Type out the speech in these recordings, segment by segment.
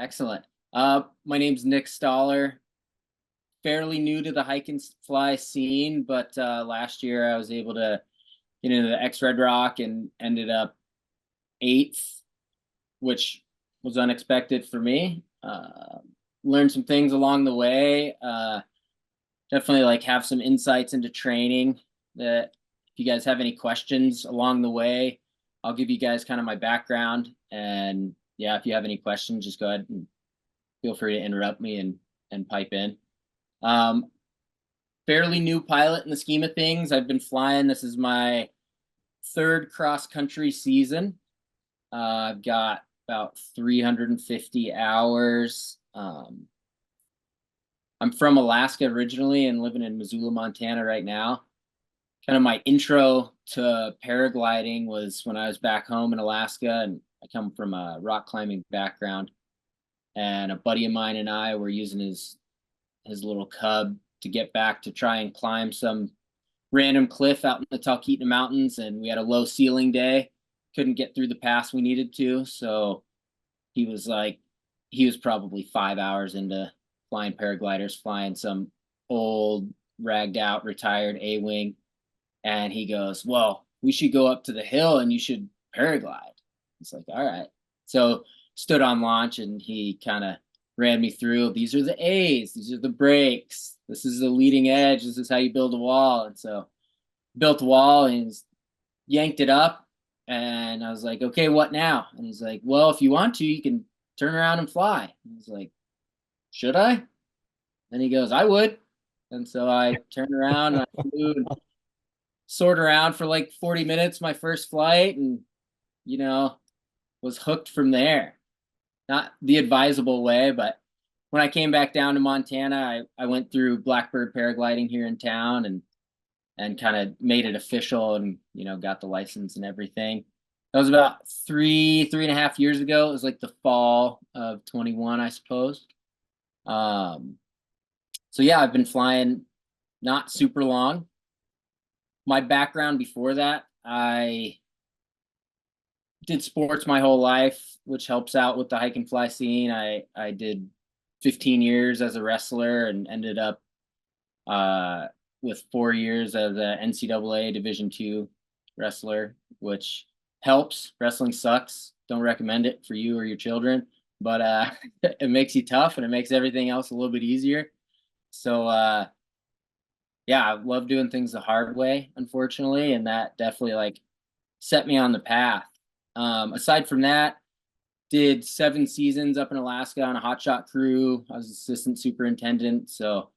Excellent. My name's Nick Stahler. Fairly new to the hike and fly scene, but last year I was able to get into the Xredrock and ended up eighth, which was unexpected for me. Learned some things along the way. Definitely like have some insights into training that if you guys have any questions along the way, I'll give you guys kind of my background. And yeah, if you have any questions, just go ahead and feel free to interrupt me and pipe in. Um, Fairly new pilot in the scheme of things. I've been flying. This is my third cross country season. I've got about 350 hours. I'm from Alaska originally and living in Missoula, Montana right now. Kind of my intro to paragliding was when I was back home in Alaska, and I come from a rock climbing background. And a buddy of mine and I were using his little cub to get back to try and climb some random cliff out in the Talkeetna Mountains, and we had a low ceiling day. Couldn't get through the pass we needed to, so he was probably 5 hours into flying paragliders, flying some old ragged out retired A-wing, and he goes, well, we should go up to the hill and you should paraglide. It's like, all right. So stood on launch and he kind of ran me through, these are the A's, these are the brakes, this is the leading edge, this is how you build a wall. And so built a wall and he's yanked it up, and I was like, okay, what now? And he's like, well, if you want to, you can turn around and fly. And I was like, should I? And he goes, I would. And so I turned around and I flew and soared around for like 40 minutes my first flight, and was hooked from there. Not the advisable way, but when I came back down to Montana, I went through Blackbird paragliding here in town and kind of made it official and got the license and everything. That was about three and a half years ago. It was like the fall of 21, I suppose. So yeah, I've been flying not super long. My background before that, I did sports my whole life, which helps out with the hike and fly scene. I did 15 years as a wrestler and ended up with 4 years as a NCAA Division II wrestler, which helps. Wrestling sucks. Don't recommend it for you or your children, but it makes you tough and it makes everything else a little bit easier. So yeah, I love doing things the hard way, unfortunately, and that definitely like set me on the path. Aside from that, did 7 seasons up in Alaska on a hotshot crew. I was assistant superintendent. So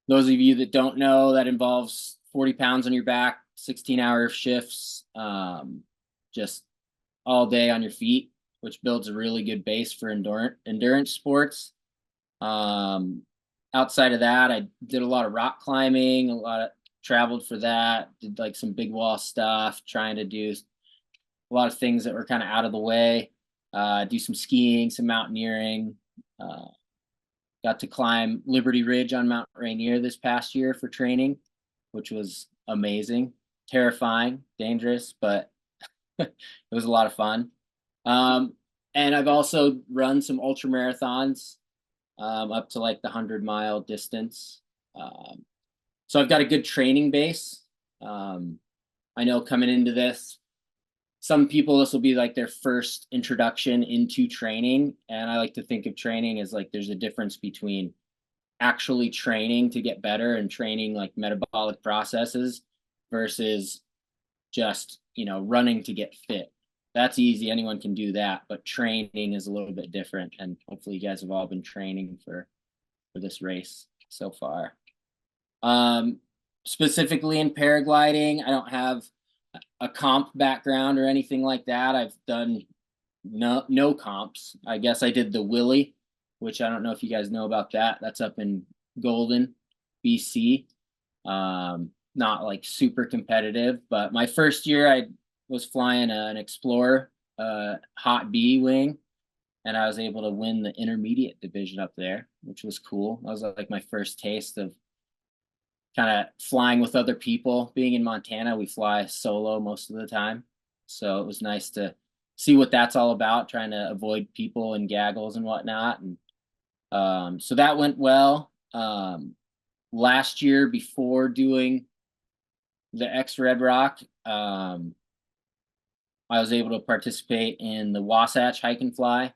those of you that don't know, that involves 40 pounds on your back, 16-hour shifts, just all day on your feet, which builds a really good base for endurance sports. Outside of that, I did a lot of rock climbing, traveled for that, did like some big wall stuff, trying to do a lot of things that were kind of out of the way, do some skiing, some mountaineering, got to climb Liberty Ridge on Mount Rainier this past year for training, which was amazing, terrifying, dangerous, but it was a lot of fun. And I've also run some ultra marathons up to like the 100-mile distance. So I've got a good training base. I know coming into this, some people, this will be like their first introduction into training. And I like to think of training as like there's a difference between actually training to get better and training like metabolic processes versus just, running to get fit. That's easy. Anyone can do that. But training is a little bit different. And hopefully you guys have all been training for this race so far. Specifically in paragliding, I don't have a comp background or anything like that. I've done no comps. I guess I did the Willie, which I don't know if you guys know about that. That's up in Golden, BC. Not like super competitive, but my first year I was flying an Explorer, Hot B wing, and I was able to win the intermediate division up there, which was cool. That was like my first taste of kind of flying with other people. Being in Montana, we fly solo most of the time. So it was nice to see what that's all about, trying to avoid people and gaggles and whatnot. And so that went well. Last year, before doing the Xredrocks, I was able to participate in the Wasatch Hike and Fly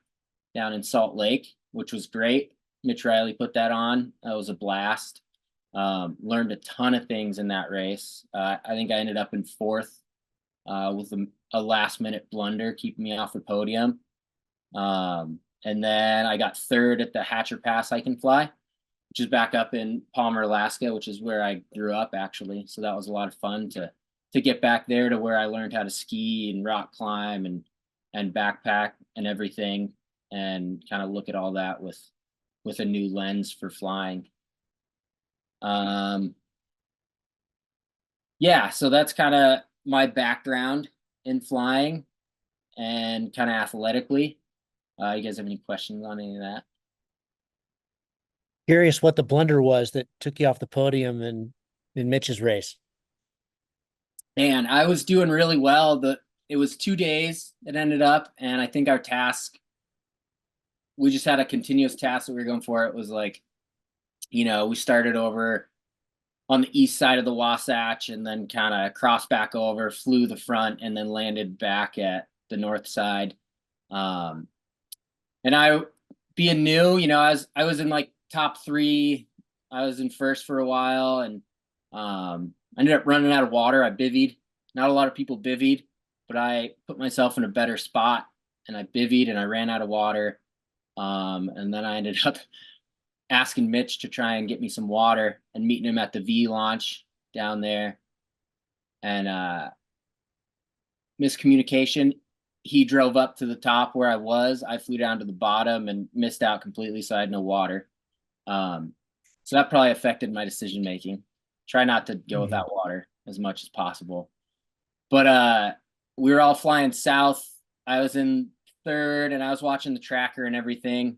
down in Salt Lake, which was great. Mitch Riley put that on. That was a blast. Learned a ton of things in that race. I think I ended up in fourth with a last minute blunder, keeping me off the podium. And then I got third at the Hatcher Pass Hike and Fly, which is back up in Palmer, Alaska, which is where I grew up actually. So that was a lot of fun to get back there to where I learned how to ski and rock climb and backpack and everything, and kind of look at all that with a new lens for flying. Yeah, so that's kind of my background in flying and kind of athletically. You guys have any questions on any of that? Curious what the blunder was that took you off the podium in Mitch's race. And I was doing really well. It was 2 days it ended up, and I think our task, we just had a continuous task that we were going for. It was like, we started over on the east side of the Wasatch and then kind of crossed back over, flew the front, and then landed back at the north side. And I, being new, I was in like top three. I was in first for a while, and I ended up running out of water. I bivvied. Not a lot of people bivvied, but I put myself in a better spot, and I bivvied, and I ran out of water. And then I ended up asking Mitch to try and get me some water and meeting him at the V launch down there. And miscommunication. He drove up to the top where I was. I flew down to the bottom and missed out completely, so I had no water. So that probably affected my decision making. Try not to go without water as much as possible. But we were all flying south. I was in third, and I was watching the tracker and everything.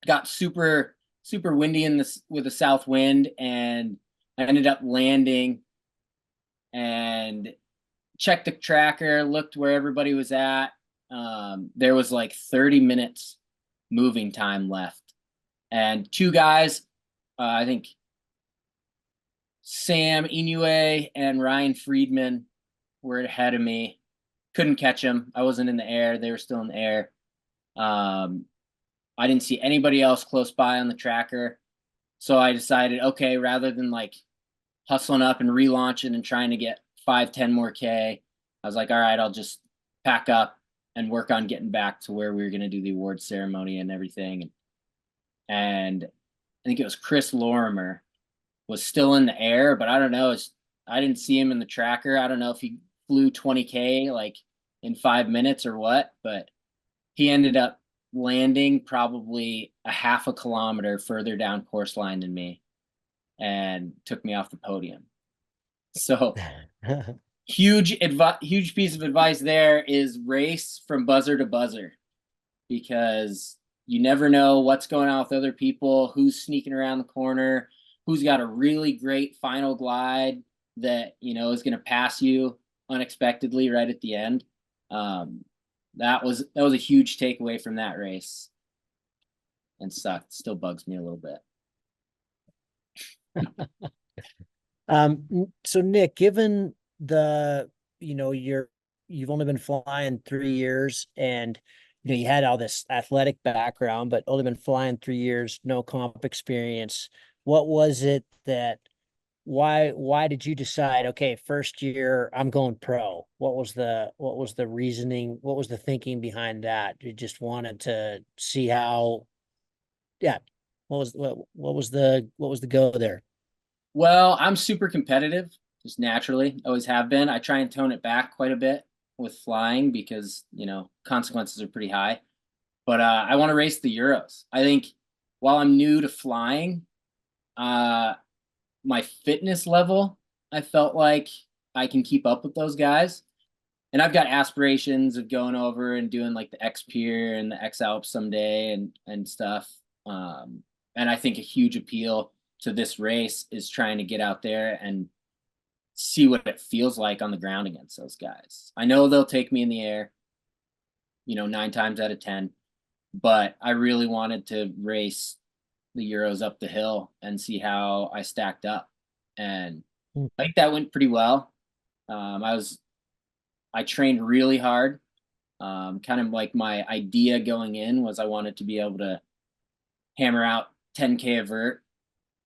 Got super windy in this with a south wind, and I ended up landing and checked the tracker, looked where everybody was at. There was like 30 minutes moving time left, and two guys, I think Sam Inoue and Ryan Friedman, were ahead of me. Couldn't catch them. I wasn't in the air. They were still in the air. I didn't see anybody else close by on the tracker. So I decided, okay, rather than like hustling up and relaunching and trying to get 5-10 more K, I was like, all right, I'll just pack up and work on getting back to where we were going to do the award ceremony and everything. And I think it was Chris Lorimer was still in the air, but I don't know. I didn't see him in the tracker. I don't know if he flew 20K like in 5 minutes or what, but he ended up landing probably a half a kilometer further down course line than me and took me off the podium. So huge piece of advice there is race from buzzer to buzzer, because you never know what's going on with other people, who's sneaking around the corner, who's got a really great final glide that, is going to pass you unexpectedly right at the end. That was a huge takeaway from that race, and sucked. Still bugs me a little bit. So Nick, given you've only been flying 3 years, and you had all this athletic background, but only been flying 3 years, no comp experience. What was it that why did you decide, okay, first year I'm going pro? What was the reasoning? What was the thinking behind that? You just wanted to see how, yeah. What was the go there? Well, I'm super competitive, just naturally, always have been. I try and tone it back quite a bit with flying because, consequences are pretty high. But I want to race the Euros. I think while I'm new to flying, my fitness level, I felt like I can keep up with those guys. And I've got aspirations of going over and doing like the X Pier and the X Alps someday and stuff. And I think a huge appeal to this race is trying to get out there and see what it feels like on the ground against those guys. I know they'll take me in the air. 9 times out of 10. But I really wanted to race the Euros up the hill and see how I stacked up. And I think that went pretty well. I trained really hard. Kind of like my idea going in was I wanted to be able to hammer out 10K a vert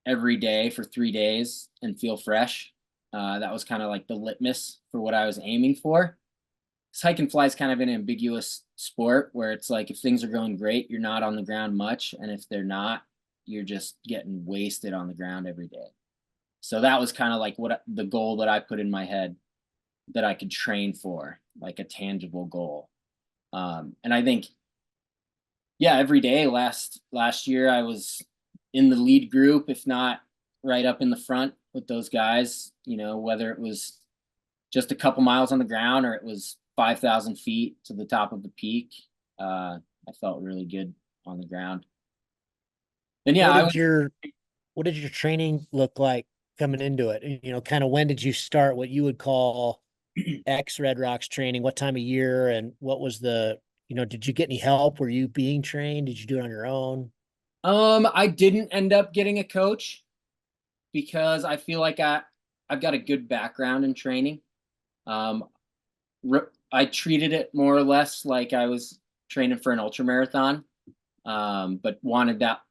every day for 3 days and feel fresh. That was kind of like the litmus for what I was aiming for. Hike and fly is kind of an ambiguous sport where it's like if things are going great, you're not on the ground much, and if they're not, you're just getting wasted on the ground every day. So that was kind of like what the goal that I put in my head that I could train for, like a tangible goal. And I think, yeah, every day last year I was in the lead group, if not right up in the front with those guys. Whether it was just a couple miles on the ground or it was 5,000 feet to the top of the peak. I felt really good on the ground. And yeah, what did your training look like coming into it? Kind of when did you start what you would call Xredrocks training? What time of year, and what was did you get any help? Were you being trained? Did you do it on your own? I didn't end up getting a coach because I feel like I've got a good background in training. I treated it more or less like I was training for an ultra marathon, but wanted that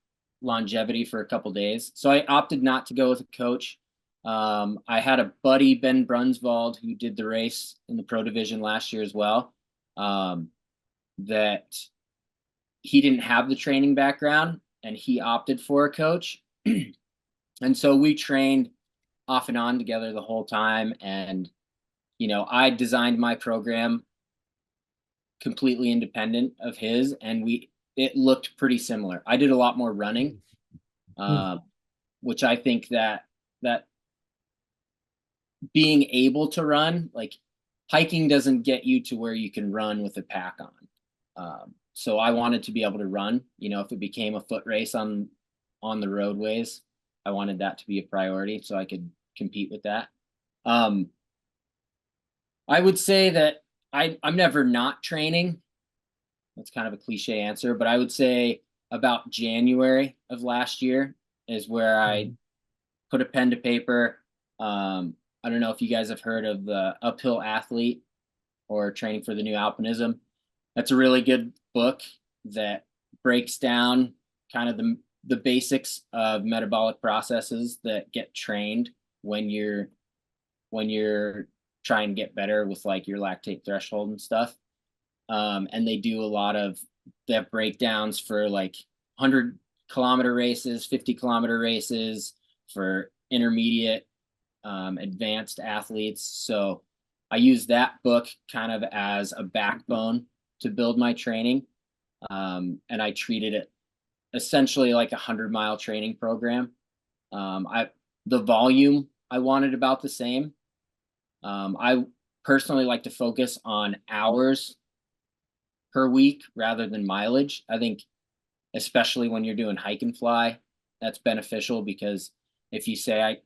longevity for a couple days. So I opted not to go with a coach. I had a buddy, Ben Brunswald, who did the race in the pro division last year as well. That he didn't have the training background and he opted for a coach. And so we trained off and on together the whole time. And, I designed my program completely independent of his, and it looked pretty similar. I did a lot more running, which I think that being able to run, like hiking doesn't get you to where you can run with a pack on. So I wanted to be able to run, if it became a foot race on the roadways, I wanted that to be a priority so I could compete with that. I would say that I'm never not training. That's kind of a cliche answer, but I would say about January of last year is where I put a pen to paper. I don't know if you guys have heard of the Uphill Athlete or Training for the New Alpinism. That's a really good book that breaks down kind of the basics of metabolic processes that get trained when you're trying to get better with like your lactate threshold and stuff. And they have breakdowns for like 100-kilometer races, 50-kilometer races, for intermediate, advanced athletes. So I use that book kind of as a backbone to build my training. And I treated it essentially like 100-mile training program. The volume I wanted about the same. I personally like to focus on hours per week rather than mileage. I think especially when you're doing hike and fly, that's beneficial because if you say I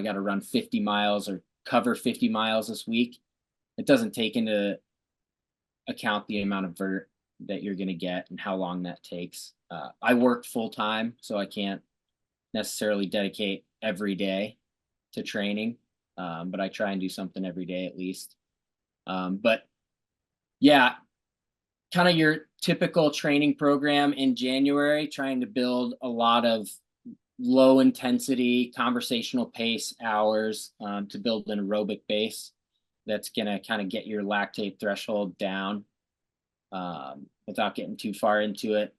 got to run 50 miles or cover 50 miles this week, it doesn't take into account the amount of vert that you're going to get and how long that takes. I work full time, so I can't necessarily dedicate every day to training, but I try and do something every day at least. But yeah, kind of your typical training program in January, trying to build a lot of low intensity conversational pace hours to build an aerobic base that's going to kind of get your lactate threshold down without getting too far into it.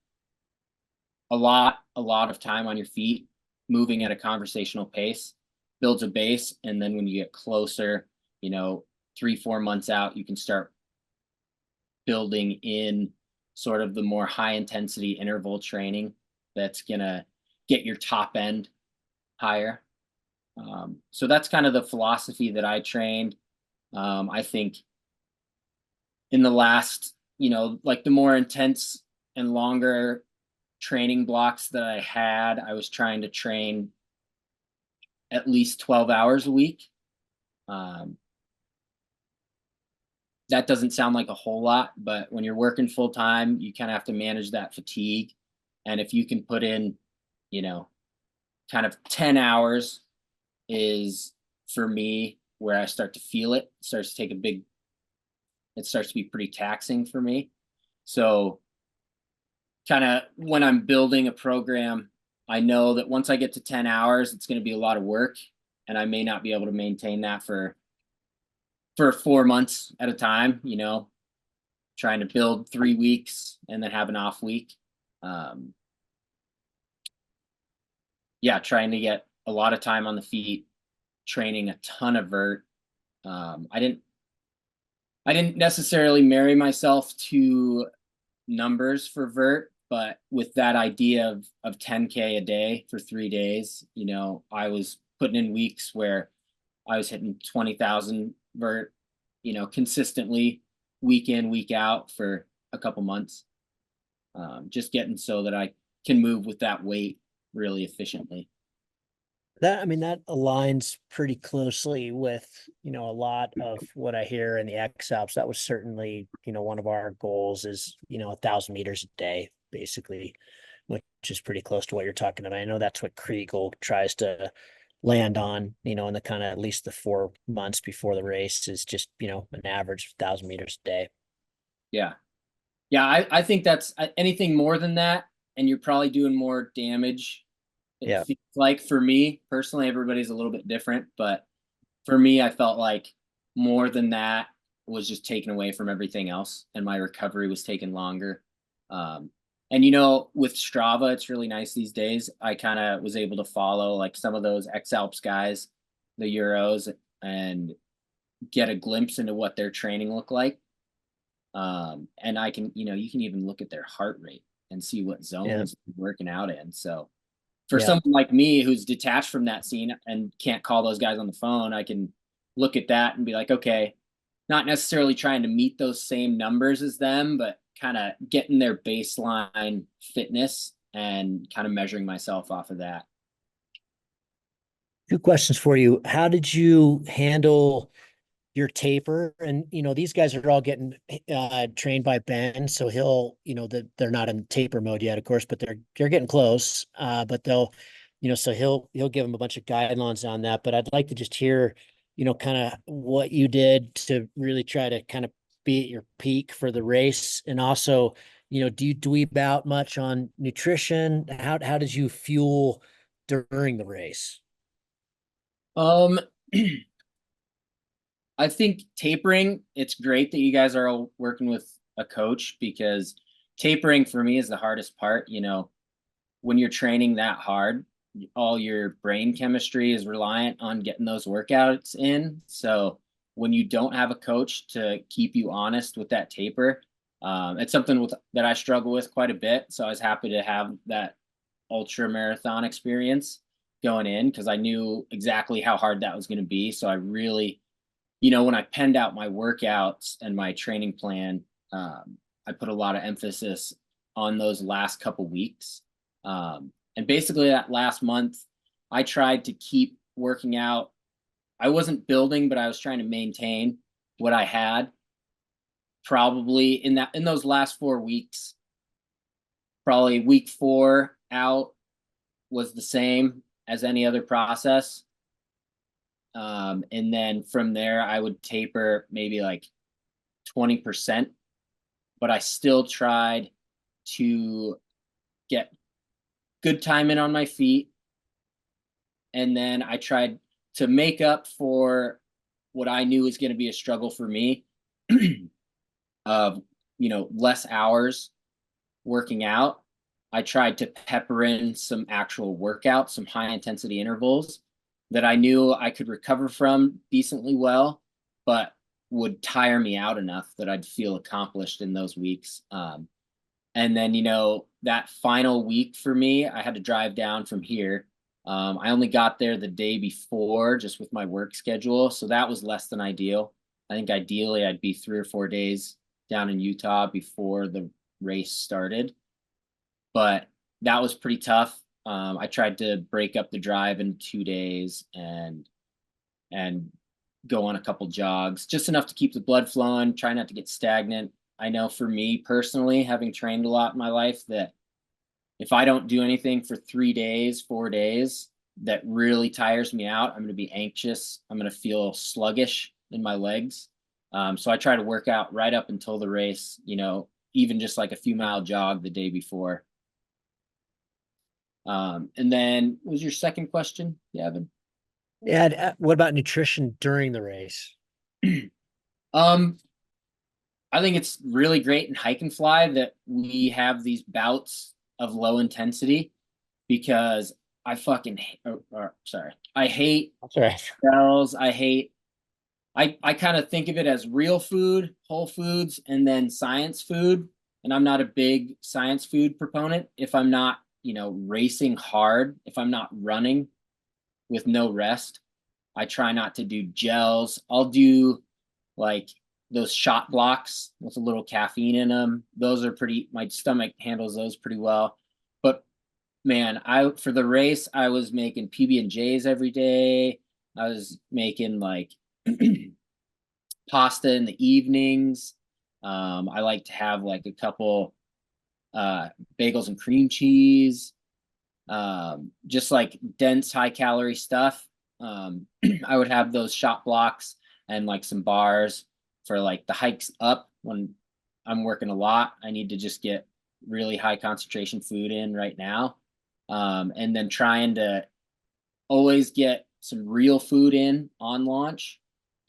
A lot of time on your feet, moving at a conversational pace builds a base. And then when you get closer, 3-4 months out, you can start building in sort of the more high intensity interval training that's going to get your top end higher. So that's kind of the philosophy that I trained. I think in the last, like the more intense and longer training blocks that I had, I was trying to train at least 12 hours a week. that doesn't sound like a whole lot, but when you're working full time, you kind of have to manage that fatigue. And if you can put in, you know, kind of 10 hours is for me where I start to feel it. It starts to take a big, it starts to be pretty taxing for me. So kind of when I'm building a program, I know that once I get to 10 hours, it's going to be a lot of work, and I may not be able to maintain that for 4 months at a time, you know, trying to build 3 weeks and then have an off week. Um, yeah, trying to get a lot of time on the feet, training a ton of vert. I didn't necessarily marry myself to numbers for vert, but with that idea of 10K a day for 3 days, you know, I was putting in weeks where I was hitting 20,000 vert, you know, consistently week in, week out for a couple months. Just getting so that I can move with that weight really efficiently. That, I mean, that aligns pretty closely with, you know, a lot of what I hear in the X Alps. That was certainly, you know, one of our goals is, you know, 1,000 meters a day, basically, which is pretty close to what you're talking about. I know that's what Kriegel tries to land on, you know, in the kind of at least the 4 months before the race is just, you know, an average 1,000 meters a day. Yeah. Yeah. I think that's anything more than that. And you're probably doing more damage. It Yeah. feels like for me personally, everybody's a little bit different, but for me, I felt like more than that was just taken away from everything else, and my recovery was taken longer. Um, and you know, with Strava, it's really nice these days. I kind of was able to follow like some of those X Alps guys, the Euros, and get a glimpse into what their training looked like. And I can, you know, you can even look at their heart rate and see what Yeah. zones they're working out in. So for Yeah. someone like me who's detached from that scene and can't call those guys on the phone, I can look at that and be like, okay, not necessarily trying to meet those same numbers as them, but kind of getting their baseline fitness and kind of measuring myself off of that. Two questions for you. How did you handle your taper? And you know, these guys are all getting trained by Ben, so he'll, you know, they're not in taper mode yet, of course, but they're getting close. But they'll, you know, so he'll give them a bunch of guidelines on that. But I'd like to just hear, you know, kind of what you did to really try to kind of be at your peak for the race. And also, you know, do you dweeb out much on nutrition? How did you fuel during the race? Um, I think tapering, it's great that you guys are all working with a coach, because tapering for me is the hardest part. You know, when you're training that hard, all your brain chemistry is reliant on getting those workouts in. So when you don't have a coach to keep you honest with that taper, it's something that I struggle with quite a bit. So I was happy to have that ultra marathon experience going in, because I knew exactly how hard that was going to be. So I really, you know, when I penned out my workouts and my training plan, I put a lot of emphasis on those last couple weeks. And basically, that last month, I tried to keep working out. I wasn't building, but I was trying to maintain what I had. Probably in those last 4 weeks, probably week 4 out was the same as any other process. And then from there, I would taper maybe like 20%, but I still tried to get good time in on my feet. And then I tried to make up for what I knew was going to be a struggle for me of, you know, less hours working out. I tried to pepper in some actual workouts, some high intensity intervals that I knew I could recover from decently well, but would tire me out enough that I'd feel accomplished in those weeks. And then, you know, that final week for me, I had to drive down from here. I only got there the day before just with my work schedule. So that was less than ideal. I think ideally I'd be 3 or 4 days down in Utah before the race started, but that was pretty tough. I tried to break up the drive in 2 days and go on a couple jogs, just enough to keep the blood flowing, try not to get stagnant. I know for me personally, having trained a lot in my life, that if I don't do anything for 3 days, 4 days, that really tires me out. I'm going to be anxious. I'm going to feel sluggish in my legs. So I try to work out right up until the race, even just like a few mile jog the day before. And then what was your second question, Gavin? Yeah. What about nutrition during the race? Um, I think it's really great in hike and fly that we have these bouts of low intensity, because I fucking sorry. I hate That's all right. gels. I kind of think of it as real food, whole foods, and then science food. And I'm not a big science food proponent. If I'm not, racing hard, if I'm not running with no rest, I try not to do gels. I'll do like those shot blocks with a little caffeine in them. Those are my stomach handles those pretty well. But man, for the race, I was making PB&Js every day. I was making like pasta in the evenings. I like to have like a couple bagels and cream cheese, just like dense, high calorie stuff. I would have those shot blocks and like some bars for like the hikes up when I'm working a lot. I need to just get really high concentration food in right now. And then trying to always get some real food in on launch.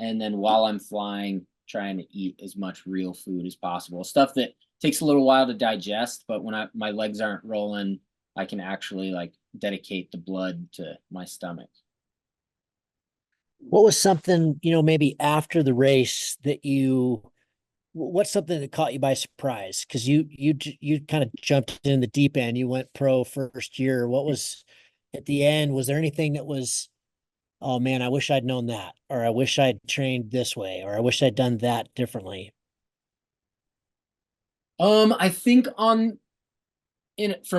And then while I'm flying, trying to eat as much real food as possible. Stuff that takes a little while to digest, but when my legs aren't rolling, I can actually like dedicate the blood to my stomach. What was something, maybe after the race what's something that caught you by surprise? Because you kind of jumped in the deep end. You went pro first year. What was at the end? Was there anything that was, oh man, I wish I'd known that, or I wish I'd trained this way, or I wish I'd done that differently? I think from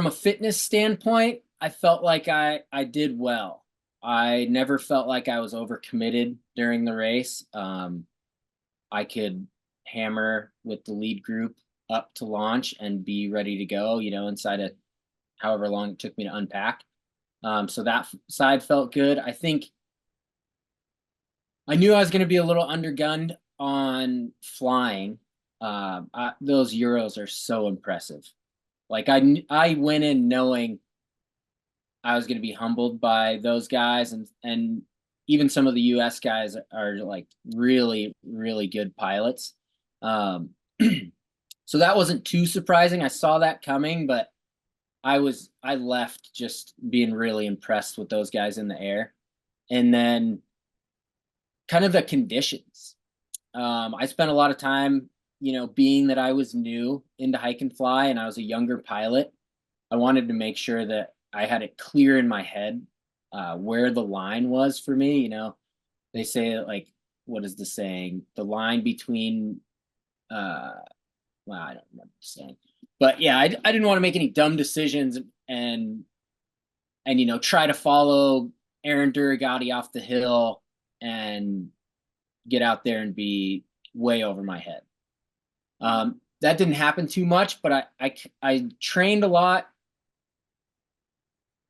a fitness standpoint, I felt like I did well. I never felt like I was overcommitted during the race. I could hammer with the lead group up to launch and be ready to go, inside of however long it took me to unpack. So that side felt good. I think I knew I was going to be a little undergunned on flying. Those Euros are so impressive. Like I went in knowing I was going to be humbled by those guys, and even some of the U.S. guys are like really, really good pilots. Um, so that wasn't too surprising. I saw that coming, but I left just being really impressed with those guys in the air. And then kind of the conditions. I spent a lot of time, being that I was new into hike and fly and I was a younger pilot, I wanted to make sure that I had it clear in my head where the line was for me. They say like, what is the saying? The line between, well, I don't remember the saying, but yeah, I didn't want to make any dumb decisions and try to follow Aaron Duragati off the hill and get out there and be way over my head. That didn't happen too much, but I trained a lot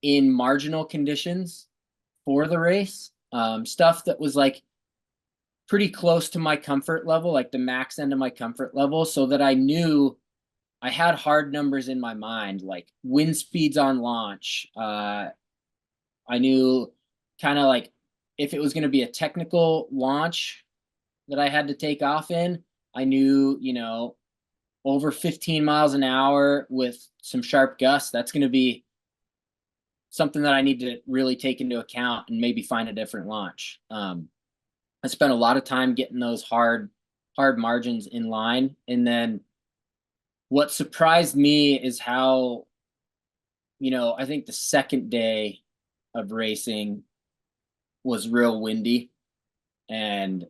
in marginal conditions for the race. Stuff that was like pretty close to my comfort level, like the max end of my comfort level, so that I knew I had hard numbers in my mind, like wind speeds on launch. I knew kind of like if it was going to be a technical launch that I had to take off in, I knew, over 15 miles an hour with some sharp gusts, that's going to be something that I need to really take into account and maybe find a different launch. I spent a lot of time getting those hard margins in line. And then what surprised me is how, I think the second day of racing was real windy. And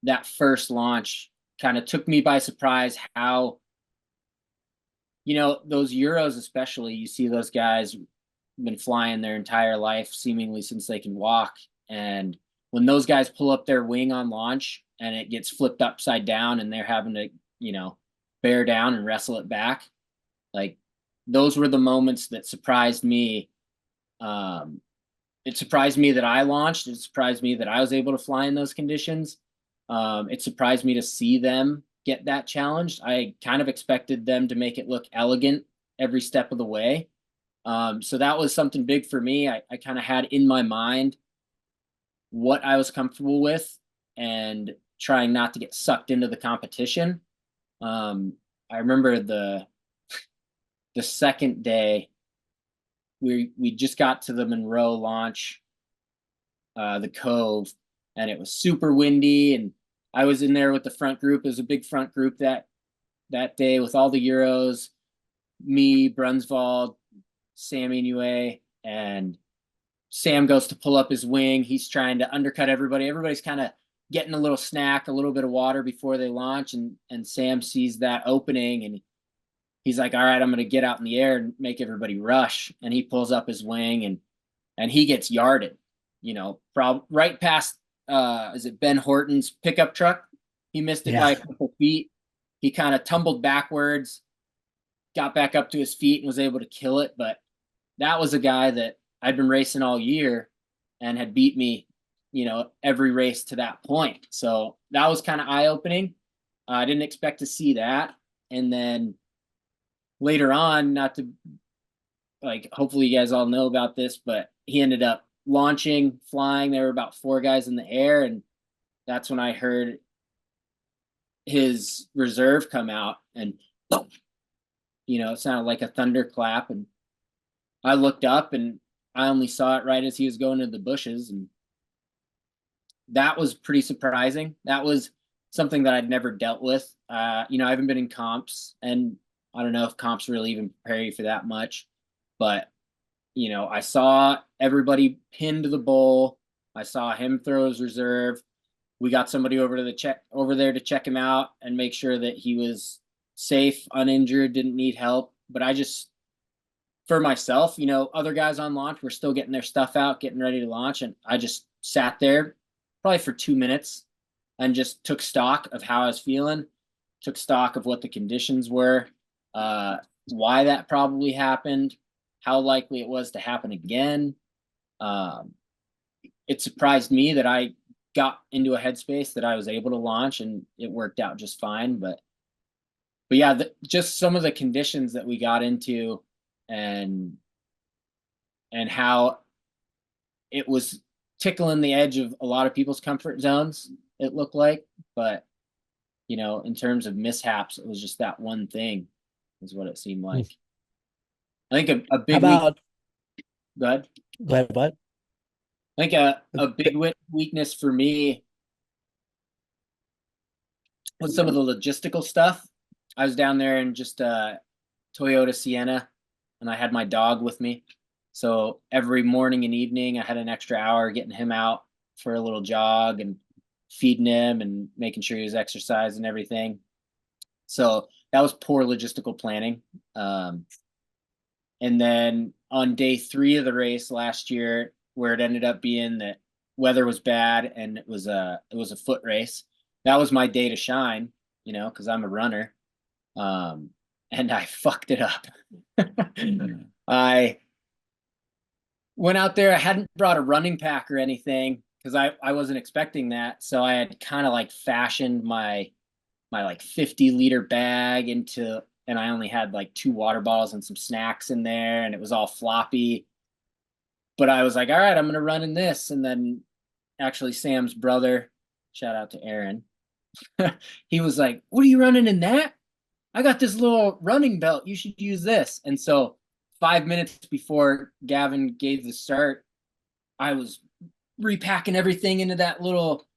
that first launch kind of took me by surprise how, those Euros, especially, you see those guys been flying their entire life, seemingly since they can walk. And when those guys pull up their wing on launch and it gets flipped upside down and they're having to, bear down and wrestle it back, like those were the moments that surprised me. It surprised me that I launched. It surprised me that I was able to fly in those conditions. It surprised me to see them get that challenged. I kind of expected them to make it look elegant every step of the way. So that was something big for me. I kind of had in my mind what I was comfortable with and trying not to get sucked into the competition. I remember the second day we just got to the Monroe launch, the Cove, and it was super windy, and I was in there with the front group. It was a big front group that day with all the Euros, me, Brunswald, Sammy Nue, and Sam goes to pull up his wing. He's trying to undercut everybody. Everybody's kind of getting a little snack, a little bit of water before they launch, and Sam sees that opening, and he's like, all right, I'm going to get out in the air and make everybody rush. And he pulls up his wing and he gets yarded, right past, is it Ben Horton's pickup truck? He missed it by a couple feet. He kind of tumbled backwards, got back up to his feet and was able to kill it. But that was a guy that I'd been racing all year and had beat me, every race to that point. So that was kind of eye-opening. I didn't expect to see that. And then later on, not to hopefully you guys all know about this, but he ended up launching, flying. There were about 4 guys in the air, and that's when I heard his reserve come out, and it sounded like a thunderclap. And I looked up, and I only saw it right as he was going into the bushes, and that was pretty surprising. That was something that I'd never dealt with. I haven't been in comps, and I don't know if comps really even prepare you for that much, but I saw everybody pinned to the bowl. I saw him throw his reserve. We got somebody over there to check him out and make sure that he was safe, uninjured, didn't need help. But I just, for myself, other guys on launch were still getting their stuff out, getting ready to launch, and I just sat there probably for 2 minutes and just took stock of how I was feeling, took stock of what the conditions were. Why that probably happened, how likely it was to happen again. It surprised me that I got into a headspace that I was able to launch, and it worked out just fine. But yeah, just some of the conditions that we got into, and how it was tickling the edge of a lot of people's comfort zones, it looked like. But in terms of mishaps, it was just that one thing is what it seemed like. I think a big How about go ahead. Go ahead, bud. I think a big weakness for me was some of the logistical stuff. I was down there in just Toyota Sienna, and I had my dog with me. So every morning and evening, I had an extra hour getting him out for a little jog and feeding him and making sure he was exercising and everything. So that was poor logistical planning. And then on day 3 of the race last year, where it ended up being that weather was bad and it was a foot race, that was my day to shine, because I'm a runner. And I fucked it up. I went out there. I hadn't brought a running pack or anything because I wasn't expecting that. So I had kind of fashioned my 50-liter bag into, and I only had 2 water bottles and some snacks in there, and it was all floppy. But I was like, all right, I'm going to run in this. And then actually Sam's brother, shout out to Aaron, he was like, what are you running in that? I got this little running belt. You should use this. And so 5 minutes before Gavin gave the start, I was repacking everything into that little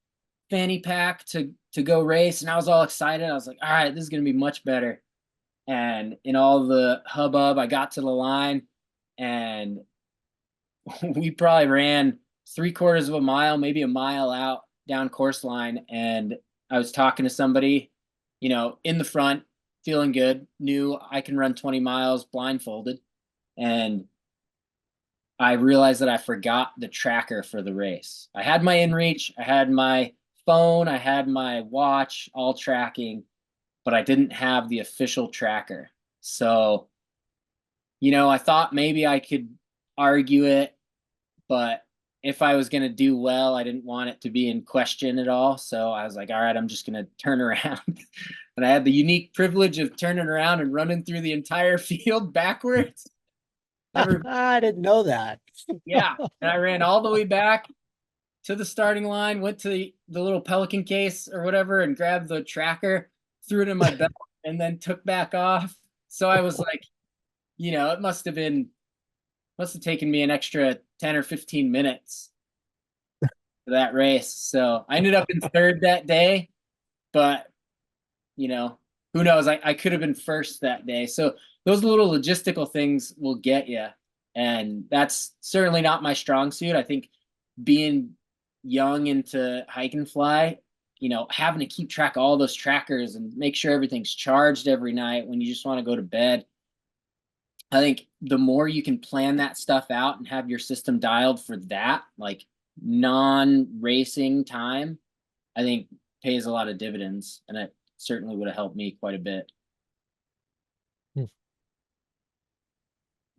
fanny pack to go race. And I was all excited. I was like, all right, this is going to be much better. And in all the hubbub, I got to the line, and we probably ran 3/4 of a mile, maybe a mile out down course line. And I was talking to somebody, in the front, feeling good, knew I can run 20 miles blindfolded. And I realized that I forgot the tracker for the race. I had my inReach, I had my phone, I had my watch, all tracking, but I didn't have the official tracker. So, I thought maybe I could argue it, but if I was going to do well, I didn't want it to be in question at all. So I was like, all right, I'm just going to turn around. And I had the unique privilege of turning around and running through the entire field backwards. Never, I didn't know that. yeah. And I ran all the way back to the starting line, went to the little Pelican case or whatever and grabbed the tracker, threw it in my belt, and then took back off. So I was like, it must have taken me an extra 10 or 15 minutes for that race. So I ended up in third that day, but who knows? I could have been first that day. So those little logistical things will get you. And that's certainly not my strong suit. I think being young into hike and fly, having to keep track of all those trackers and make sure everything's charged every night when you just want to go to bed. I think the more you can plan that stuff out and have your system dialed for that, like non-racing time, I think pays a lot of dividends, and it certainly would have helped me quite a bit.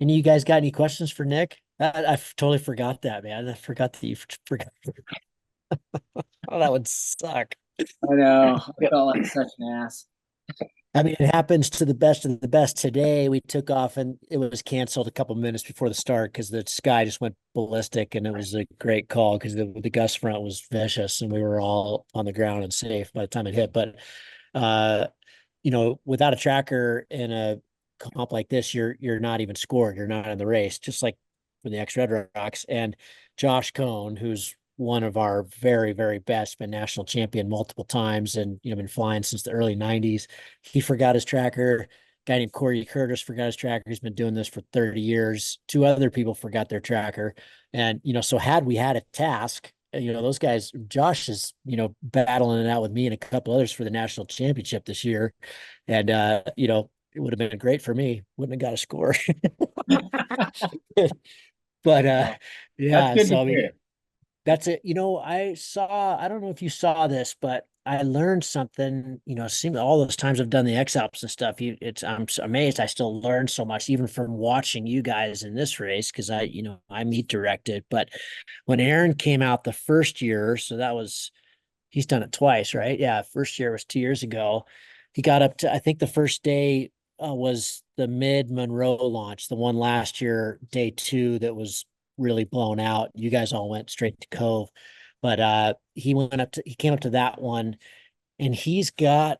Any of you guys got any questions for Nick? I totally forgot that, man. I forgot that you forgot. Oh, that would suck. I know. I felt like such an ass. I mean, it happens to the best of the best. Today, we took off and it was canceled a couple minutes before the start because the sky just went ballistic, and it was a great call because the gust front was vicious and we were all on the ground and safe by the time it hit. But without a tracker in a comp like this, you're not even scored. You're not in the race, just like for the Xredrocks. And Josh Cohn, who's one of our very, very best, been national champion multiple times and been flying since the early 90s. He forgot his tracker. A guy named Corey Curtis forgot his tracker. He's been doing this for 30 years. Two other people forgot their tracker. And so had we had a task, those guys, Josh is, battling it out with me and a couple others for the national championship this year. And it would have been great for me. Wouldn't have got a score. But That's yeah, good so to I mean, hear. that's it. I don't know if you saw this, but I learned something, seeing all those times I've done the X Alps and stuff. I'm so amazed I still learn so much, even from watching you guys in this race, because I meet directed. But when Aaron came out the first year, so he's done it twice, right? Yeah. First year was 2 years ago. He got up to, I think the first day was the mid Monroe launch, the one last year, day 2, that was really blown out. You guys all went straight to Cove, but he came up to that one, and he's got,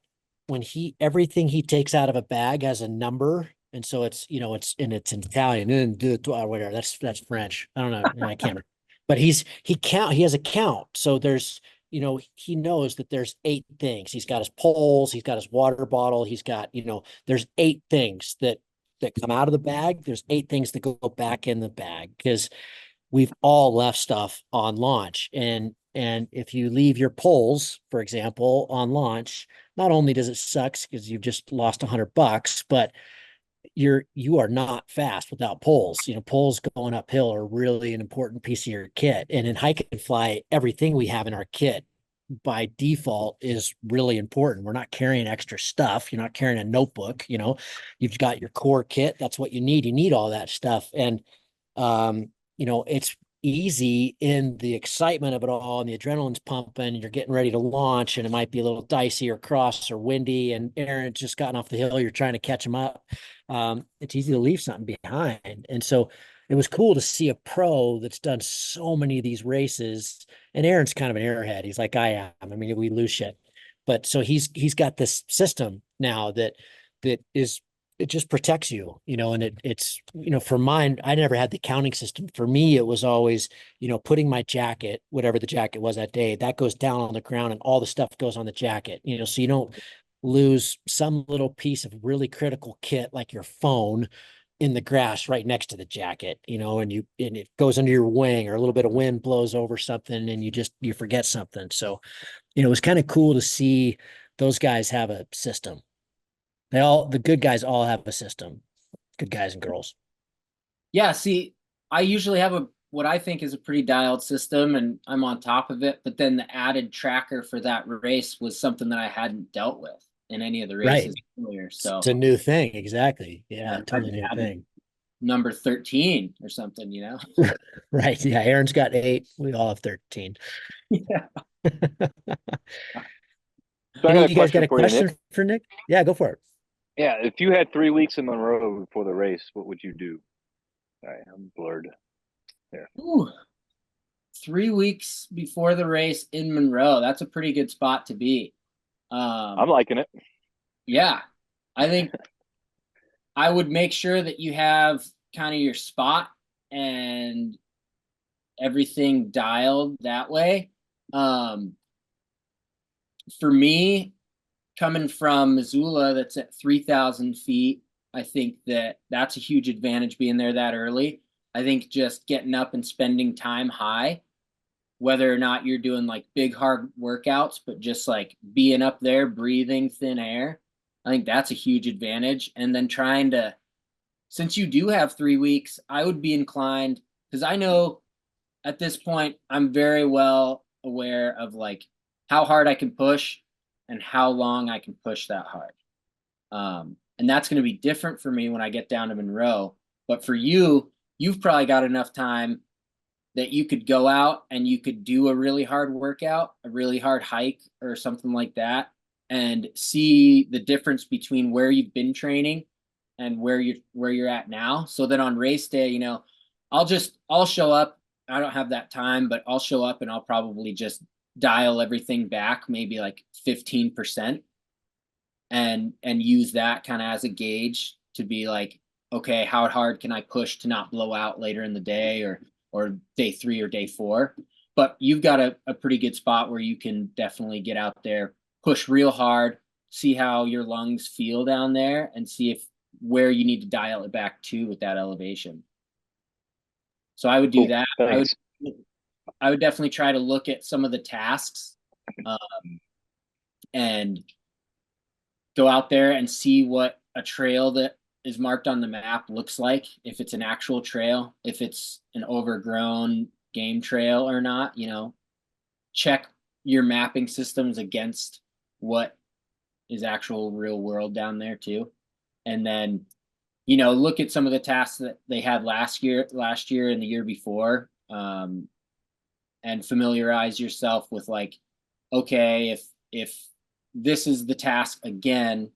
everything he takes out of a bag has a number. And so it's in Italian and whatever. That's French. I don't know. I can't remember. But he has a count. So there's, he knows that there's 8 things. He's got his poles, he's got his water bottle, he's got, there's 8 things that come out of the bag. There's 8 things that go back in the bag, because we've all left stuff on launch. And if you leave your poles, for example, on launch, not only does it suck because you've just lost $100, but you are not fast without poles. Poles going uphill are really an important piece of your kit. And in hike and fly, everything we have in our kit by default is really important. We're not carrying extra stuff. You're not carrying a notebook. You've got your core kit. That's what you need. You need all that stuff. And it's easy in the excitement of it all, and the adrenaline's pumping, and you're getting ready to launch, and it might be a little dicey or cross or windy, and Aaron's just gotten off the hill. You're trying to catch him up. It's easy to leave something behind. And so it was cool to see a pro that's done so many of these races. And Aaron's kind of an airhead. He's like I am. I mean, we lose shit. But so he's got this system now that is, it just protects you, and it's, for mine, I never had the counting system. For me, it was always, putting my jacket, whatever the jacket was that day, that goes down on the ground and all the stuff goes on the jacket, so you don't lose some little piece of really critical kit like your phone in the grass right next to the jacket, and it goes under your wing, or a little bit of wind blows over something and you forget something. So, it was kind of cool to see those guys have a system. The good guys all have a system, good guys and girls. Yeah, see, I usually have what I think is a pretty dialed system, and I'm on top of it. But then the added tracker for that race was something that I hadn't dealt with in any of the Right. races earlier. It's So a new thing. Exactly. Yeah, I've totally new added thing. number 13 or something, you know? Right. Yeah. Aaron's got 8. We all have 13. Yeah. So I Any got of a you guys got question a for you, Nick. question for Nick? Yeah, go for it. Yeah, if you had 3 weeks in Monroe before the race, what would you do? All right, I'm blurred there. Ooh, 3 weeks before the race in Monroe. That's a pretty good spot to be. I'm liking it. Yeah, I think I would make sure that you have kind of your spot and everything dialed that way. Um, for me, coming from Missoula, that's at 3,000 feet, I think that's a huge advantage being there that early. I think just getting up and spending time high, whether or not you're doing like big hard workouts, but just like being up there, breathing thin air, I think that's a huge advantage. And then trying to, since you do have 3 weeks, I would be inclined, because I know at this point, I'm very well aware of like how hard I can push and how long I can push that hard. And that's going to be different for me when I get down to Monroe. But for you, you've probably got enough time that you could go out and you could do a really hard workout, a really hard hike or something like that, and see the difference between where you've been training and where you're at now. So that on race day, I'll show up. I don't have that time, but I'll show up and I'll probably just dial everything back maybe like 15% and use that kind of as a gauge to be like, okay, how hard can I push to not blow out later in the day or day 3 or day 4. But you've got a pretty good spot where you can definitely get out there, push real hard, see how your lungs feel down there, and see if where you need to dial it back to with that elevation. So I would do Cool. that. Thanks. I would definitely try to look at some of the tasks and go out there and see what a trail that is marked on the map looks like, if it's an actual trail, if it's an overgrown game trail or not, check your mapping systems against what is actual real world down there too. And then, look at some of the tasks that they had last year and the year before, and familiarize yourself with like, okay, if this is the task again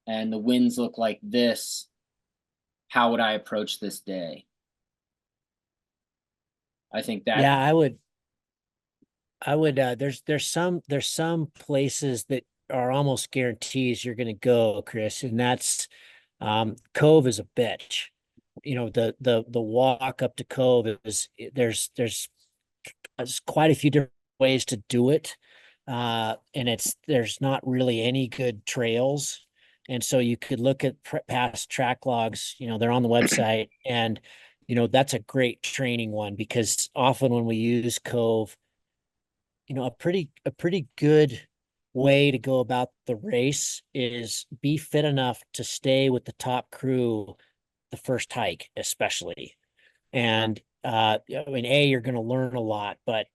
and the winds look like this, how would I approach this day? I think that Yeah, I would there's some places that are almost guarantees you're gonna go, Chris, and that's Cove is a bitch. The walk up to Cove is there's quite a few different ways to do it. And there's not really any good trails. And so you could look at past track logs, they're on the website, and that's a great training one, because often when we use Cove, a pretty good way to go about the race is be fit enough to stay with the top crew the first hike, especially. And I mean, you're going to learn a lot, but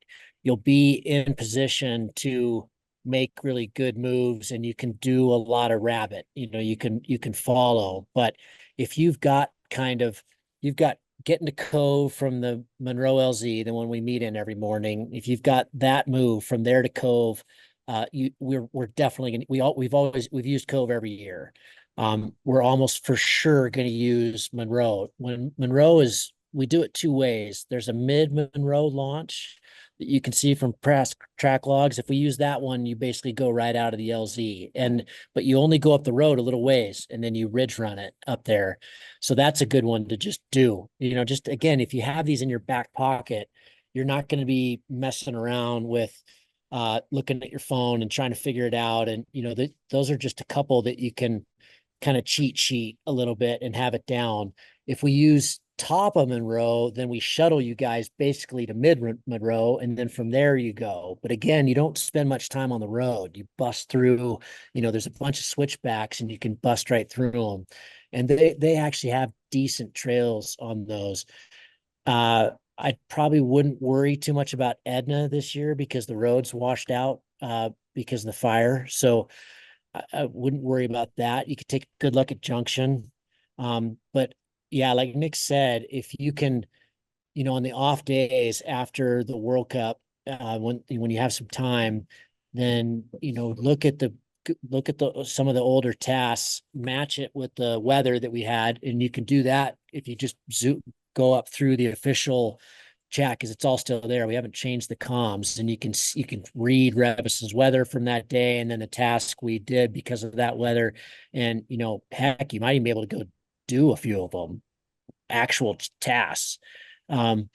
you'll be in position to make really good moves, and you can do a lot of rabbit. You can follow. But if you've got getting to Cove from the Monroe LZ, the one we meet in every morning, if you've got that move from there to Cove, we're definitely gonna we've used Cove every year. We're almost for sure going to use Monroe. When Monroe is, we do it 2 ways. There's a mid Monroe launch that you can see from past track logs. If we use that one, you basically go right out of the LZ, but you only go up the road a little ways and then you ridge run it up there. So that's a good one to just do. Just again, if you have these in your back pocket, you're not going to be messing around with looking at your phone and trying to figure it out. And those are just a couple that you can kind of cheat sheet a little bit and have it down. If we use top of Monroe, then we shuttle you guys basically to mid Monroe, and then from there you go. But again, you don't spend much time on the road. You bust through, there's a bunch of switchbacks and you can bust right through them. And they actually have decent trails on those. I probably wouldn't worry too much about Edna this year because the roads washed out because of the fire. So I wouldn't worry about that. You could take good luck at Junction. But yeah, like Nick said, if you can, on the off days after the World Cup, when you have some time, then look at the some of the older tasks, match it with the weather that we had, and you can do that if you just go up through the official chat because it's all still there. We haven't changed the comms, and you can read Revis's weather from that day, and then the task we did because of that weather, and heck, you might even be able to go do a few of them, actual tasks. Um,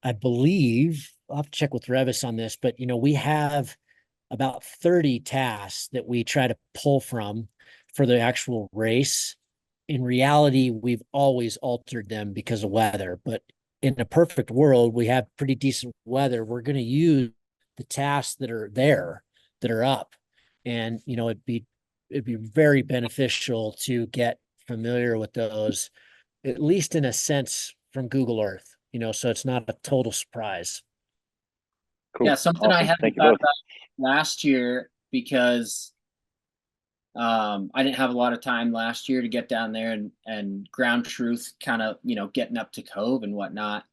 I believe I'll have to check with Revis on this, but we have about 30 tasks that we try to pull from for the actual race. In reality, we've always altered them because of weather, but in a perfect world, we have pretty decent weather. We're going to use the tasks that are there, that are up. And, it'd be very beneficial to get familiar with those, at least in a sense from Google Earth, so it's not a total surprise. Cool. Yeah, something I Awesome. hadn't Thank you thought both. about last year because I didn't have a lot of time last year to get down there and ground truth, kind of, getting up to Cove and whatnot.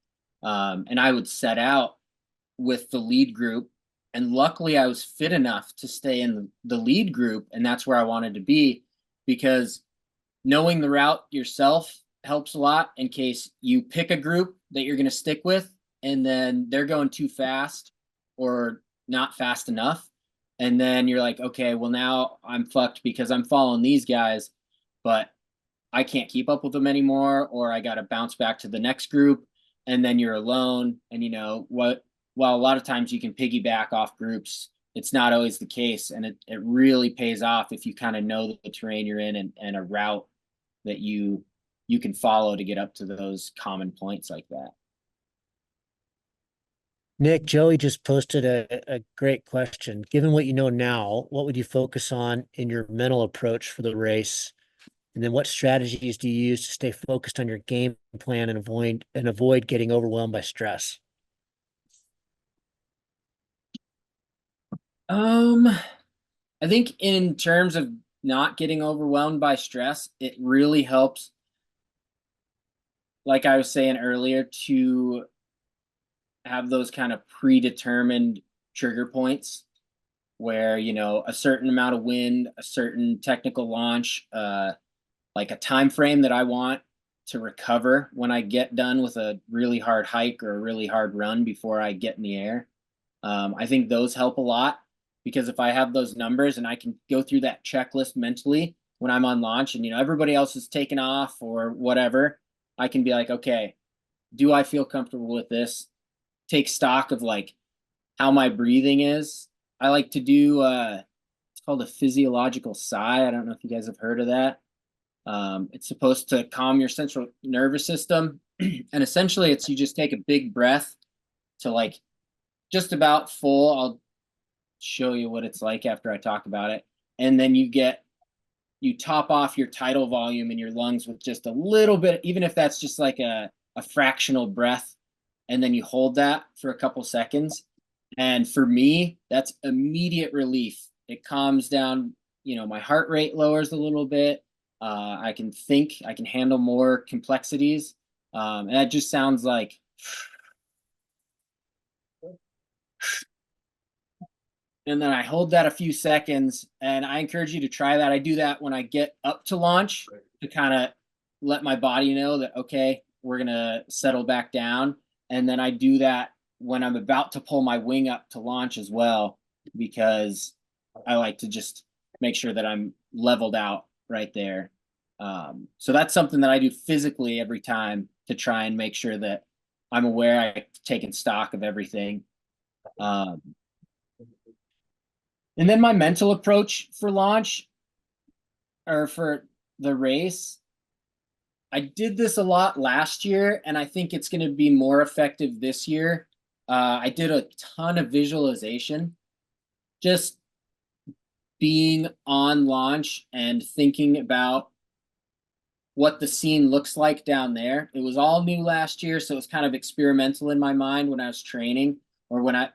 And I would set out with the lead group. And luckily I was fit enough to stay in the lead group. And that's where I wanted to be, because knowing the route yourself helps a lot in case you pick a group that you're going to stick with and then they're going too fast or not fast enough. And then you're like, okay, well, now I'm fucked because I'm following these guys, but I can't keep up with them anymore, or I got to bounce back to the next group. And then you're alone. And while a lot of times you can piggyback off groups, it's not always the case. And it really pays off if you kind of know the terrain you're in and a route that you can follow to get up to those common points like that. Nick, Joey just posted a great question. Given what you know now, what would you focus on in your mental approach for the race? And then what strategies do you use to stay focused on your game plan and avoid getting overwhelmed by stress? I think in terms of not getting overwhelmed by stress, it really helps, like I was saying earlier, to have those kind of predetermined trigger points where, a certain amount of wind, a certain technical launch, like a time frame that I want to recover when I get done with a really hard hike or a really hard run before I get in the air. I think those help a lot, because if I have those numbers and I can go through that checklist mentally when I'm on launch and, everybody else is taking off or whatever, I can be like, okay, do I feel comfortable with this? Take stock of like how my breathing is. I like to do, it's called a physiological sigh. I don't know if you guys have heard of that. It's supposed to calm your central nervous system. And essentially it's, you just take a big breath to like just about full. I'll show you what it's like after I talk about it. And then you top off your tidal volume in your lungs with just a little bit, even if that's just like a fractional breath. And then you hold that for a couple seconds. And for me, that's immediate relief. It calms down, my heart rate lowers a little bit. I can think, I can handle more complexities. And that just sounds like, and then I hold that a few seconds, and I encourage you to try that. I do that when I get up to launch to kind of let my body know that, okay, we're going to settle back down. And then I do that when I'm about to pull my wing up to launch as well, because I like to just make sure that I'm leveled out right there. So that's something that I do physically every time to try and make sure that I'm aware, I've taken stock of everything. And then my mental approach for launch, or for the race, I did this a lot last year, and I think it's going to be more effective this year. I did a ton of visualization, just being on launch and thinking about what the scene looks like down there. It was all new last year, so it was kind of experimental in my mind when I was training, or when I,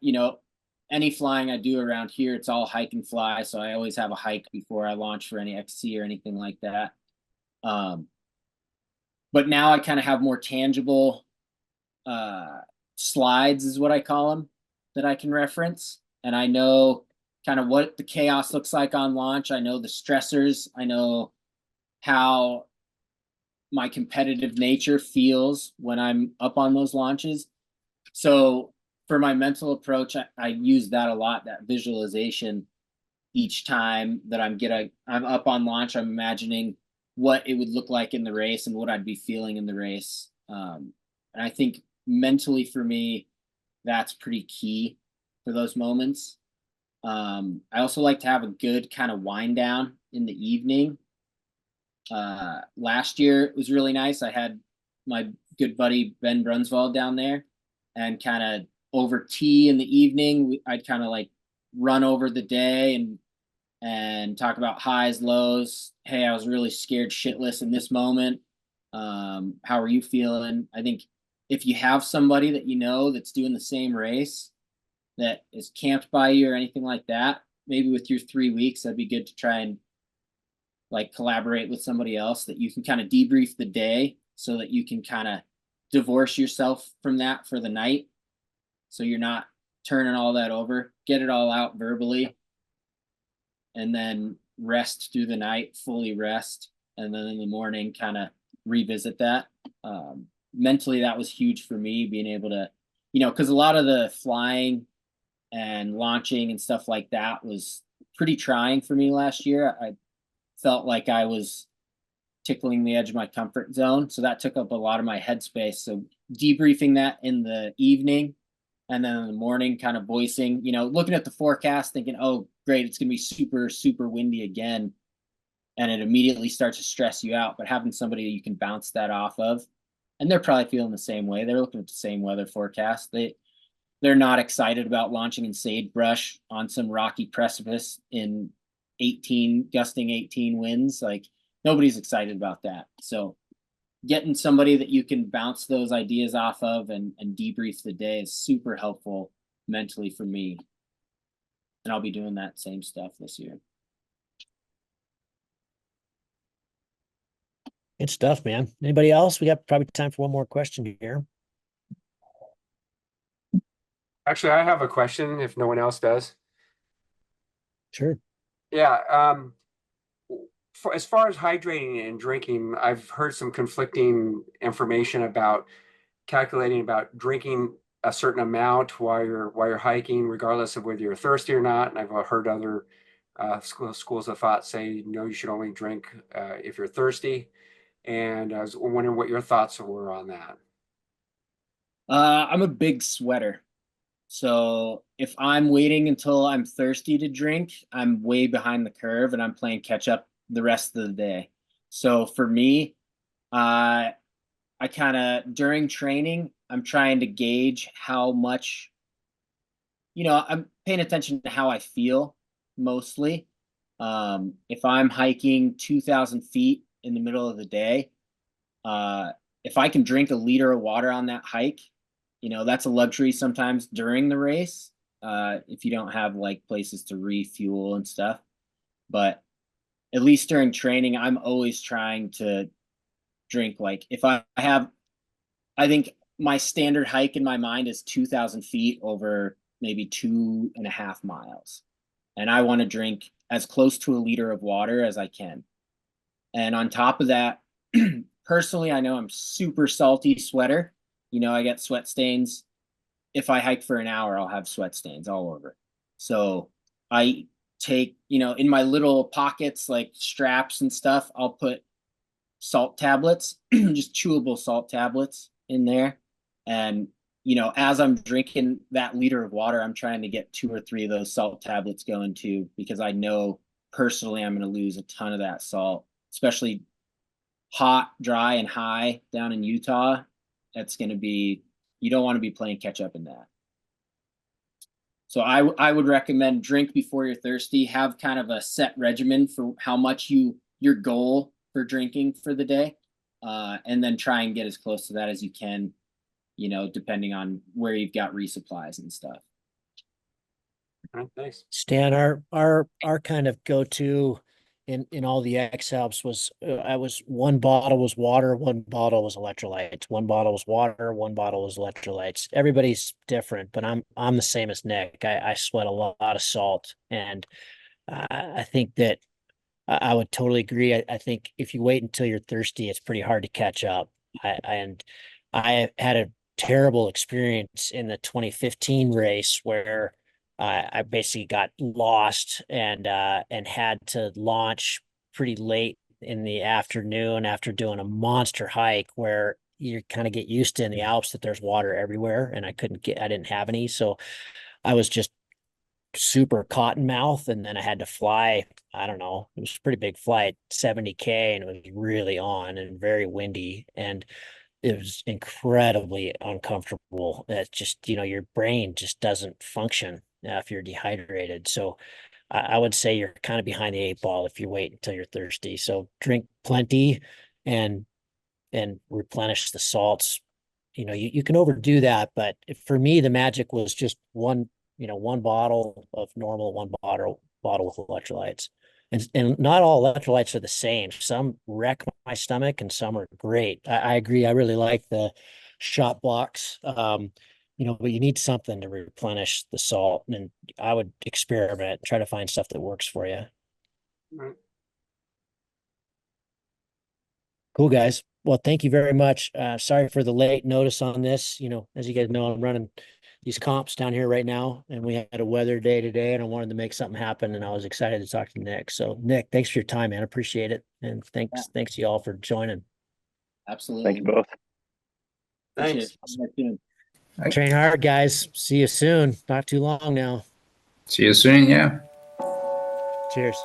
any flying I do around here, it's all hike and fly. So I always have a hike before I launch for any XC or anything like that. But now I kind of have more tangible slides, is what I call them, that I can reference. And I know kind of what the chaos looks like on launch. I know the stressors. I know how my competitive nature feels when I'm up on those launches. So for my mental approach, I use that a lot, that visualization. Each time that I'm up on launch, I'm imagining what it would look like in the race and what I'd be feeling in the race. And I think mentally for me, that's pretty key for those moments. I also like to have a good kind of wind down in the evening. Last year it was really nice. I had my good buddy Ben Brunswald down there, and kind of over tea in the evening, I'd kind of like run over the day and talk about highs, lows. Hey, I was really scared shitless in this moment. How are you feeling? I think if you have somebody that that's doing the same race, that is camped by you or anything like that, maybe with your 3 weeks, that'd be good to try and like collaborate with somebody else, that you can kind of debrief the day, so that you can kind of divorce yourself from that for the night. So you're not turning all that over, get it all out verbally, and then rest through the night, fully rest. And then in the morning, kind of revisit that. Mentally, that was huge for me, being able to, because a lot of the flying and launching and stuff like that was pretty trying for me last year. I felt like I was tickling the edge of my comfort zone. So that took up a lot of my headspace. So debriefing that in the evening, and then in the morning, kind of voicing, looking at the forecast, thinking, oh, great, it's going to be super, super windy again. And it immediately starts to stress you out. But having somebody you can bounce that off of, and they're probably feeling the same way. They're looking at the same weather forecast. They're not excited about launching in sagebrush on some rocky precipice in gusting 18 winds. Like, nobody's excited about that. So getting somebody that you can bounce those ideas off of and debrief the day is super helpful mentally for me. And I'll be doing that same stuff this year. Good stuff, man. Anybody else? We got probably time for one more question here. Actually, I have a question if no one else does. Sure. Yeah. As far as hydrating and drinking, I've heard some conflicting information about calculating about drinking a certain amount while you're hiking, regardless of whether you're thirsty or not. And I've heard other schools of thought say, no, you should only drink if you're thirsty. And I was wondering what your thoughts were on that. I'm a big sweater. So if I'm waiting until I'm thirsty to drink, I'm way behind the curve and I'm playing catch up the rest of the day. So for me, I kind of, during training, I'm trying to gauge how much, I'm paying attention to how I feel mostly. If I'm hiking 2,000 feet in the middle of the day, if I can drink a liter of water on that hike, that's a luxury sometimes during the race, if you don't have like places to refuel and stuff. But at least during training, I'm always trying to drink. Like, if I think my standard hike in my mind is 2,000 feet over maybe 2.5 miles. And I want to drink as close to a liter of water as I can. And on top of that, personally, I know I'm super salty sweater. I get sweat stains. If I hike for an hour, I'll have sweat stains all over. So I take, in my little pockets, like straps and stuff, I'll put salt tablets, just chewable salt tablets in there. And, as I'm drinking that liter of water, I'm trying to get 2 or 3 of those salt tablets going too, because I know personally I'm going to lose a ton of that salt, especially hot, dry, and high down in Utah. That's going to be, you don't want to be playing catch up in that. So I would recommend drink before you're thirsty. Have kind of a set regimen for how much your goal for drinking for the day. and then try and get as close to that as you can, you know, depending on where you've got resupplies and stuff. All right, thanks. Stan, our kind of go-to in all the X Alps was I was one bottle was water, one bottle was electrolytes, one bottle was water, one bottle was electrolytes. Everybody's different, but I'm the same as Nick. I sweat a lot of salt, and I think that I would totally agree. I think if you wait until you're thirsty, it's pretty hard to catch up. And I had a terrible experience in the 2015 race where I basically got lost and had to launch pretty late in the afternoon after doing a monster hike where you kind of get used to in the Alps that there's water everywhere, and I didn't have any. So I was just super cotton mouth, and then I had to fly. I don't know, it was a pretty big flight, 70K, and it was really on and very windy, and it was incredibly uncomfortable. It's just, you know, your brain just doesn't function if you're dehydrated. So I would say you're kind of behind the 8 ball if you wait until you're thirsty. So drink plenty and replenish the salts. You know, you can overdo that, but for me, the magic was just one bottle of normal, one bottle with electrolytes. And not all electrolytes are the same. Some wreck my stomach and some are great. I agree. I really like the shot blocks. But you need something to replenish the salt, and I would experiment, try to find stuff that works for you. Right. Cool, guys. Well, thank you very much. Sorry for the late notice on this. You know, as you guys know, I'm running these comps down here right now, and we had a weather day today, and I wanted to make something happen, and I was excited to talk to Nick. So Nick, thanks for your time, man. Appreciate it. And thanks to you all for joining. Absolutely. Thank you both. Appreciate Thanks. it. Train hard, guys. See you soon. Not too long now. See you soon. Yeah. Cheers.